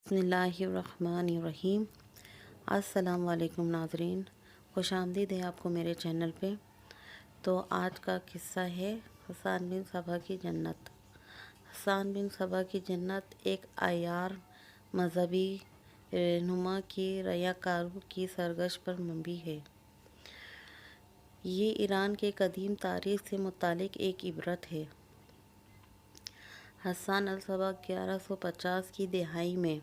بسم اللہ الرحمن الرحیم۔ السلام علیکم ناظرین، خوش آمدید ہے آپ کو میرے چینل پہ۔ تو آج کا قصہ ہے حسان بن صبا کی جنت۔ حسان بن صبا کی جنت ایک عیار مذہبی رہنما کی ریاکاروں کی سرگش پر مبنی ہے۔ یہ ایران کے قدیم تاریخ سے متعلق ایک عبرت ہے۔ حسان الصبا 1150 کی دہائی میں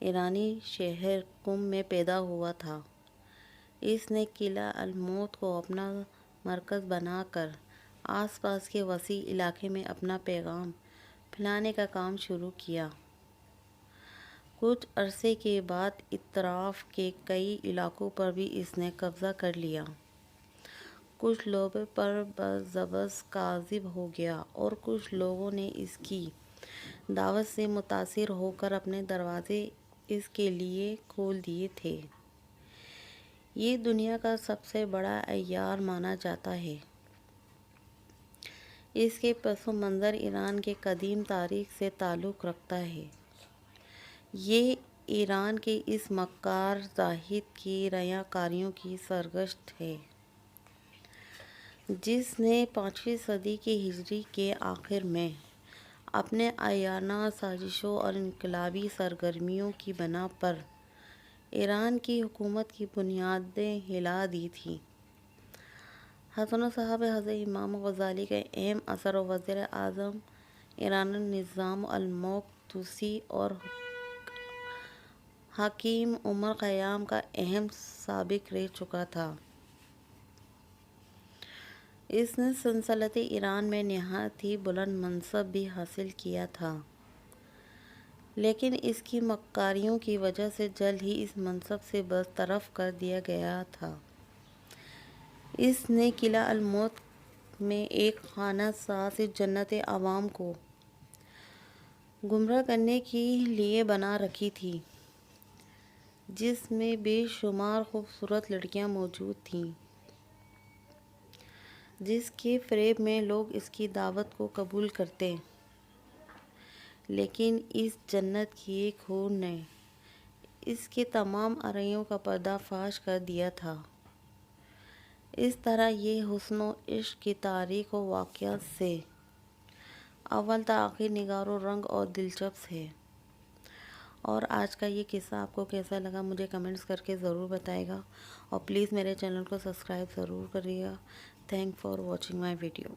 ایرانی شہر قم میں پیدا ہوا تھا۔ اس نے قلعہ الموت کو اپنا مرکز بنا کر آس پاس کے وسیع علاقے میں اپنا پیغام پھیلانے کا کام شروع کیا۔ کچھ عرصے کے بعد اطراف کے کئی علاقوں پر بھی اس نے قبضہ کر لیا۔ کچھ لوگوں پر زبردست غالب ہو گیا اور کچھ لوگوں نے اس کی دعوت سے متاثر ہو کر اپنے دروازے اس کے لیے کھول دیے تھے۔ یہ دنیا کا سب سے بڑا عیار مانا جاتا ہے۔ اس کے پس منظر ایران کے قدیم تاریخ سے تعلق رکھتا ہے۔ یہ ایران کے اس مکار زاہد کی ریاکاریوں کی سرگشت ہے، جس نے 5ویں صدی ہجری کے آخر میں اپنے عیارانہ سازشوں اور انقلابی سرگرمیوں کی بنا پر ایران کی حکومت کی بنیادیں ہلا دی تھیں۔ حسن صاحب حضرت امام غزالی کا اہم اثر اور وزیر اعظم ایران نظام الملک توسی اور حکیم عمر خیام کا اہم سابق رہ چکا تھا۔ اس نے سلطنت ایران میں نہایت ہی بلند منصب بھی حاصل کیا تھا، لیکن اس کی مکاریوں کی وجہ سے جلد ہی اس منصب سے برطرف کر دیا گیا تھا۔ اس نے قلعہ الموت میں ایک خانہ ساز جنت عوام کو گمراہ کرنے کے لیے بنا رکھی تھی، جس میں بے شمار خوبصورت لڑکیاں موجود تھیں، جس کے فریب میں لوگ اس کی دعوت کو قبول کرتے۔ لیکن اس جنت کی ایک حور نے اس کے تمام آریوں کا پردہ فاش کر دیا تھا۔ اس طرح یہ حسن و عشق کی تاریخ و واقعات سے اول تا آخر نگار و رنگ اور دلچسپ ہے۔ اور آج کا یہ قصہ آپ کو کیسا لگا مجھے کمنٹس کر کے ضرور بتائے گا، اور پلیز میرے چینل کو سبسکرائب ضرور کریے گا۔ Thank for watching my video.